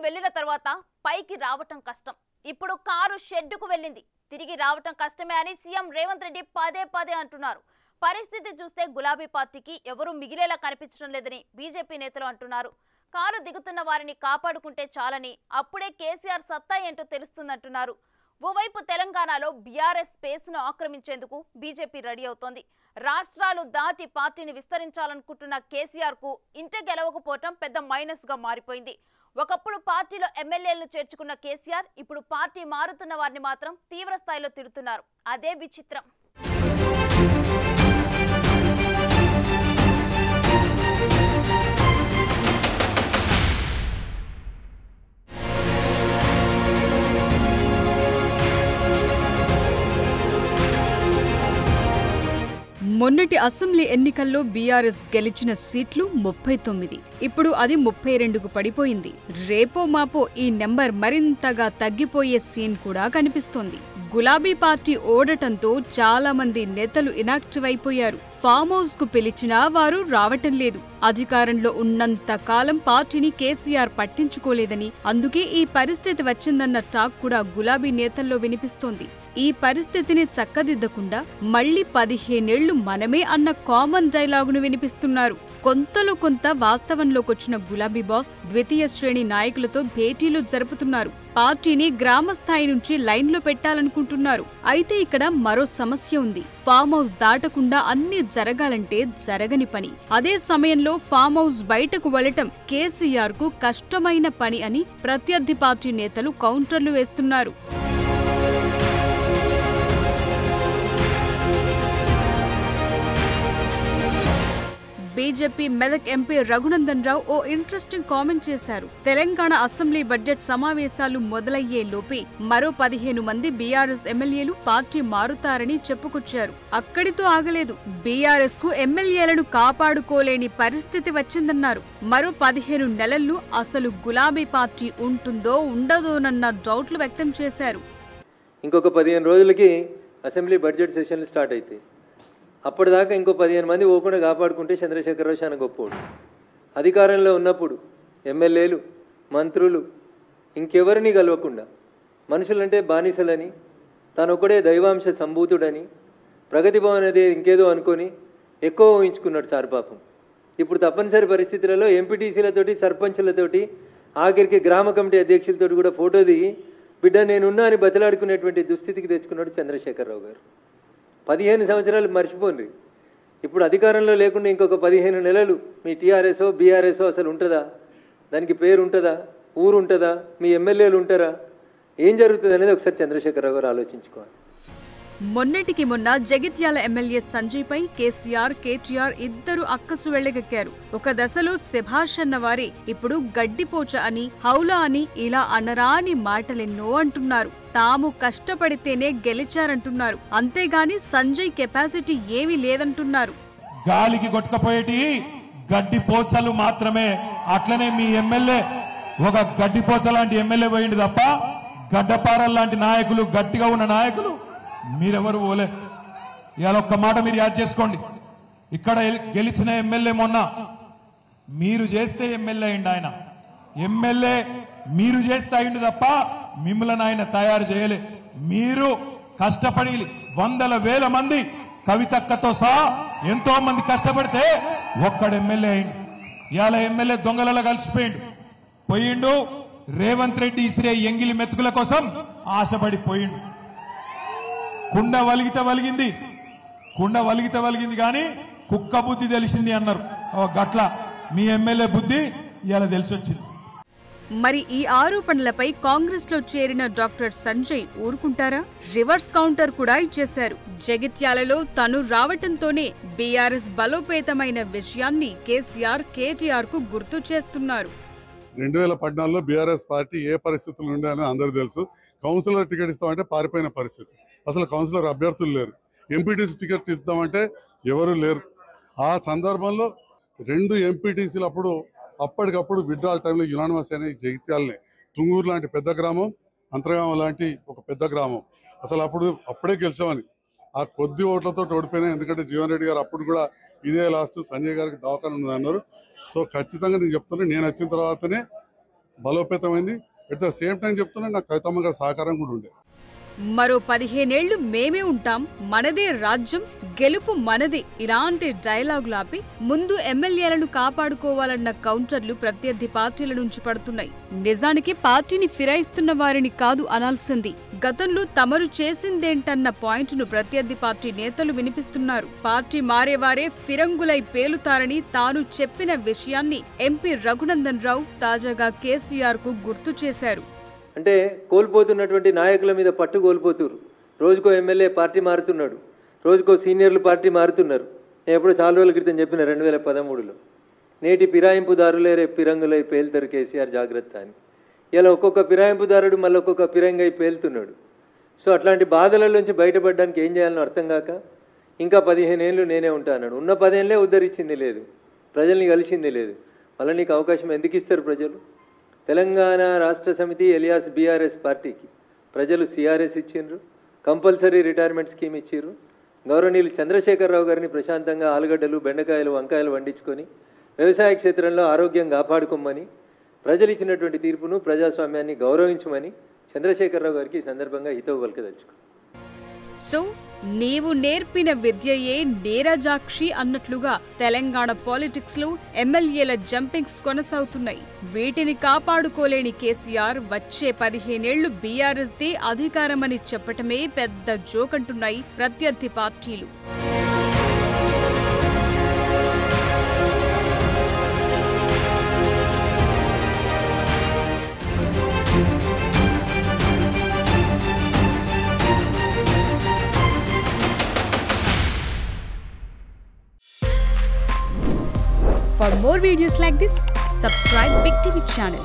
వెళ్ళిన తర్వాత పైకి రావటం కష్టం. ఇప్పుడు కారు షెడ్డుకు వెళ్ళింది. తిరిగి రావటం కష్టమే అని సీఎం రేవంత్ రెడ్డి పదే పదే అంటున్నారు. పరిస్థితి చూస్తే గులాబీ పార్టీకి ఎవరు మిగిలేలా కనిపించడం లేదని బీజేపీ నేతలు అంటున్నారు. కారు దిగుతున్న వారిని కాపాడుకుంటే చాలని, అప్పుడే కేసీఆర్ సత్తా ఏంటో తెలుస్తుందంటున్నారు. ఓవైపు తెలంగాణలో బీఆర్ఎస్ స్పేస్ను ఆక్రమించేందుకు బీజేపీ రెడీ అవుతోంది. రాష్ట్రాలు దాటి పార్టీని విస్తరించాలనుకుంటున్న కేసీఆర్కు ఇంట గెలవకపోవటం పెద్ద మైనస్గా మారిపోయింది. ఒకప్పుడు పార్టీలో ఎమ్మెల్యేలను చేర్చుకున్న కేసీఆర్ ఇప్పుడు పార్టీ మారుతున్న వారిని మాత్రం తీవ్ర స్థాయిలో తిడుతున్నారు. అదే విచిత్రం. మొన్నటి అసెంబ్లీ ఎన్నికల్లో బీఆర్ఎస్ గెలిచిన సీట్లు 39. ఇప్పుడు అది 32కు పడిపోయింది. రేపో మాపో ఈ నెంబర్ మరింతగా తగ్గిపోయే సీన్ కూడా కనిపిస్తోంది. గులాబీ పార్టీ ఓడటంతో చాలా మంది నేతలు ఇనాక్టివ్ అయిపోయారు. ఫామ్ హౌస్ కు పిలిచినా వారు రావటం లేదు. అధికారంలో ఉన్నంత కాలం పార్టీని కేసీఆర్ పట్టించుకోలేదని, అందుకే ఈ పరిస్థితి వచ్చిందన్న టాక్ కూడా గులాబీ నేతల్లో వినిపిస్తోంది. ఈ పరిస్థితిని చక్కదిద్దకుండా మళ్లీ 15 ఏళ్లు మనమే అన్న కామన్ డైలాగును వినిపిస్తున్నారు. కొంతలో కొంత వాస్తవంలోకొచ్చిన గులాబీ బాస్ ద్వితీయ శ్రేణి నాయకులతో భేటీలు జరుపుతున్నారు. పార్టీని గ్రామస్థాయి నుంచి లైన్లో పెట్టాలనుకుంటున్నారు. అయితే ఇక్కడ మరో సమస్య ఉంది. ఫామ్ హౌస్ దాటకుండా అన్ని జరగాలంటే జరగని పని. అదే సమయంలో ఫామ్ హౌస్ బయటకు వెళ్లటం కేసీఆర్ కు కష్టమైన పని అని ప్రత్యర్థి పార్టీ నేతలు కౌంటర్లు వేస్తున్నారు. బీజేపీ మెదక్ ఎంపీ రఘునందన్ రావు ఓ ఇంట్రెస్టింగ్ కామెంట్ చేశారు. తెలంగాణ అసెంబ్లీ బడ్జెట్ సమావేశాలు మొదలయ్యే లోపే మరో 15 మంది బీఆర్ఎస్ ఎమ్మెల్యేలు పార్టీ మారుతారని చెప్పుకొచ్చారు. అక్కడితో ఆగలేదు. బీఆర్ఎస్ కు ఎమ్మెల్యేలను కాపాడుకోలేని పరిస్థితి వచ్చిందన్నారు. మరో 15 నెలల్లో అసలు గులాబీ పార్టీ ఉంటుందో ఉండదోనన్న డౌట్లు వ్యక్తం చేశారు. ఇంకొక 15 రోజులకి అసెంబ్లీ బడ్జెట్ సెషన్లు స్టార్ట్ అవుతాయి. అప్పటిదాకా ఇంకో 15 మంది పోకుండా కాపాడుకుంటే చంద్రశేఖరరావు చాలా గొప్పోడు. అధికారంలో ఉన్నప్పుడు ఎమ్మెల్యేలు, మంత్రులు ఇంకెవరిని కలవకుండా మనుషులంటే బానిసలని, తనొక్కడే దైవాంశ సంభూతుడని, ప్రగతి భవన్ అనేది ఇంకేదో అనుకొని ఎక్కువ ఊహించుకున్నాడు సార్ పాపం. ఇప్పుడు తప్పనిసరి పరిస్థితులలో ఎంపీటీసీలతోటి, సర్పంచులతోటి, ఆఖరికి గ్రామ కమిటీ అధ్యక్షులతోటి కూడా ఫోటో దిగి బిడ్డ నేనున్నా అని బతిలాడుకునేటువంటి దుస్థితికి తెచ్చుకున్నాడు చంద్రశేఖరరావు గారు. 15 సంవత్సరాలు మర్చిపోండి. ఇప్పుడు అధికారంలో లేకుండా ఇంకొక 15 నెలలు మీ టీఆర్ఎస్ఓ బీఆర్ఎస్ఓ అసలు ఉంటుందా? దానికి పేరు ఉంటుందా? ఊరు ఉంటుందా? మీ ఎమ్మెల్యేలు ఉంటారా? ఏం జరుగుతుంది అనేది ఒకసారి చంద్రశేఖరరావు గారు ఆలోచించుకోవాలి. మొన్నటికి మొన్న జగిత్యాల ఎమ్మెల్యే సంజయ్ పై కేసీఆర్, కేటీఆర్ ఇద్దరు అక్కసు వెళ్లగక్కారు. ఒక దశలో శభాష్ అన్న వారే ఇప్పుడు గడ్డిపోచ అని, హౌలా అని ఇలా అనరాని మాటలెన్నో అంటున్నారు. తాము కష్టపడితేనే గెలిచారంటున్నారు. అంతేగాని సంజయ్ కెపాసిటీ ఏమీ లేదంటున్నారు. గాలికి కొట్టుకపోయేటి గడ్డిపోచలు మాత్రమే. అట్లనే మీ ఎమ్మెల్యే ఒక గడ్డిపోచ లాంటి ఎమ్మెల్యే పోయింది తప్ప గడ్డపారల్ లాంటి నాయకులు, గట్టిగా ఉన్న నాయకులు మీరెవరు పోలే. ఇవాళ ఒక్క మాట మీరు యాద్ చేసుకోండి. ఇక్కడ గెలిచిన ఎమ్మెల్యే మొన్న మీరు చేస్తే ఎమ్మెల్యే అయింది. ఆయన ఎమ్మెల్యే మీరు చేస్తే అయింది తప్ప మిమ్మల్ని ఆయన తయారు చేయలే. మీరు కష్టపడి వందల వేల మంది కవితక్కతో సహా ఎంతో మంది కష్టపడితే ఒక్కడు ఎమ్మెల్యే అయింది. ఇవాళ ఎమ్మెల్యే దొంగలలో కలిసిపోయిండు. పోయిండు రేవంత్ రెడ్డి ఇసిరే ఎంగిలి మెతుకుల కోసం ఆశపడి పోయిండు. కుండ వలిగితే వలిగింది, కుండ వలిగితే వలిగింది కానీ కుక్క బుద్ధి తెలిసింది అన్నారు. గట్ల మీ ఎమ్మెల్యే బుద్ధి ఇలా తెలిసొచ్చింది. మరి ఈ ఆరోపణలపై కాంగ్రెస్ లో చేరిన డాక్టర్ సంజయ్ ఊరుకుంటారా? రివర్స్ కౌంటర్ కూడా ఇచ్చేశారు. జగిత్యాలలో తను రావటంతోనే బీఆర్ఎస్ బలోపేతమైన విషయాన్ని కేసీఆర్, కేటీఆర్ కు గుర్తు చేస్తున్నారు. 2014లో బీఆర్ఎస్ పార్టీ ఏ పరిస్థితులు ఉండాలని అందరూ తెలుసు. కౌన్సిలర్ టికెట్ ఇస్తామంటే పారిపోయిన పరిస్థితి. అసలు కౌన్సిలర్ అభ్యర్థులు లేరు. ఎంపీటీసీ టికెట్ ఇస్తామంటే ఎవరు లేరు. ఆ సందర్భంలో 2 ఎంపీటీసీలు అప్పటికప్పుడు విడ్రాల్ టైంలో యునానిమస్ అనే జగిత్యాలనే, తుంగూరు లాంటి పెద్ద గ్రామం, అంతర్గామం లాంటి ఒక పెద్ద గ్రామం, అసలు అప్పుడే గెలిచామని ఆ కొద్ది ఓట్లతో ఓడిపోయినా. ఎందుకంటే జీవన్ రెడ్డి గారు అప్పుడు కూడా ఇదే లాస్ట్, సంజయ్ గారికి దవాఖాన ఉన్నదన్నారు. సో ఖచ్చితంగా నేను చెప్తున్నా, నేను వచ్చిన తర్వాతనే బలోపేతమైంది. అట్ ద సేమ్ టైం చెప్తున్నా నాకు కవితమ్మ గారి సహకారం కూడా ఉండే. మరో 15 ఏళ్లు మేమే ఉంటాం, మనదే రాజ్యం, గెలుపు మనదే ఇలాంటి డైలాగులు ఆపి ముందు ఎమ్మెల్యేలను కాపాడుకోవాలన్న కౌంటర్లు ప్రత్యర్థి పార్టీల నుంచి పడుతున్నాయి. నిజానికి పార్టీని ఫిరాయిస్తున్న వారిని కాదు అనాల్సింది, గతంలో తమరు చేసిందేంటన్న పాయింట్ను ప్రత్యర్థి పార్టీ నేతలు వినిపిస్తున్నారు. పార్టీ మారేవారే ఫిరంగులై పేలుతారని తాను చెప్పిన విషయాన్ని ఎంపీ రఘునందన్ రావు తాజాగా కేసీఆర్ కు గుర్తు చేశారు. అంటే కోల్పోతున్నటువంటి నాయకుల మీద పట్టు కోల్పోతున్నారు. రోజుకో ఎమ్మెల్యే పార్టీ మారుతున్నాడు, రోజుకో సీనియర్లు పార్టీ మారుతున్నారు. నేను ఎప్పుడో చాలా రోజుల క్రితం చెప్పిన 2013లో నేటి ఫిరాయింపుదారులే రేపు ఫిరంగులై పేలుతారు కేసీఆర్ జాగ్రత్త అని. ఇలా ఒక్కొక్క ఫిరాయింపుదారుడు మళ్ళీ ఒక్కొక్క ఫిరంగై పేలుతున్నాడు. సో అట్లాంటి బాధల నుంచి బయటపడడానికి ఏం చేయాలని అర్థం కాక ఇంకా 15 ఏళ్ళు నేనే ఉంటా అన్నాడు. ఉన్న 10 ఏళ్ళే ఉద్ధరించింది లేదు, ప్రజల్ని కలిసింది లేదు. మళ్ళీ నీకు అవకాశం ఎందుకు ఇస్తారు ప్రజలు? తెలంగాణ రాష్ట్ర సమితి ఎలియాస్ బీఆర్ఎస్ పార్టీకి ప్రజలు సిఆర్ఎస్ ఇచ్చిండ్రు, కంపల్సరీ రిటైర్మెంట్ స్కీమ్ ఇచ్చిర్రు. గౌరవనీయులు చంద్రశేఖరరావు గారిని ప్రశాంతంగా ఆలుగడ్డలు, బెండకాయలు, వంకాయలు వండించుకొని వ్యవసాయ క్షేత్రంలో ఆరోగ్యం కాపాడుకోమని ప్రజలు ఇచ్చినటువంటి తీర్పును, ప్రజాస్వామ్యాన్ని గౌరవించమని చంద్రశేఖరరావు గారికి ఈ సందర్భంగా హితవు పలకదలుచుకో. సో నీవు నేర్పిన విద్యయే నీరజాక్షి అన్నట్లుగా తెలంగాణ పాలిటిక్స్ లో ఎమ్మెల్యేల జంపింగ్స్ కొనసాగుతున్నాయి. వీటిని కాపాడుకోలేని కేసీఆర్ వచ్చే 15 ఏళ్లు బీఆర్ఎస్ దే అధికారమని చెప్పటమే పెద్ద జోకంటున్నాయి ప్రత్యర్థి పార్టీలు. For more videos like this, subscribe Big TV channel.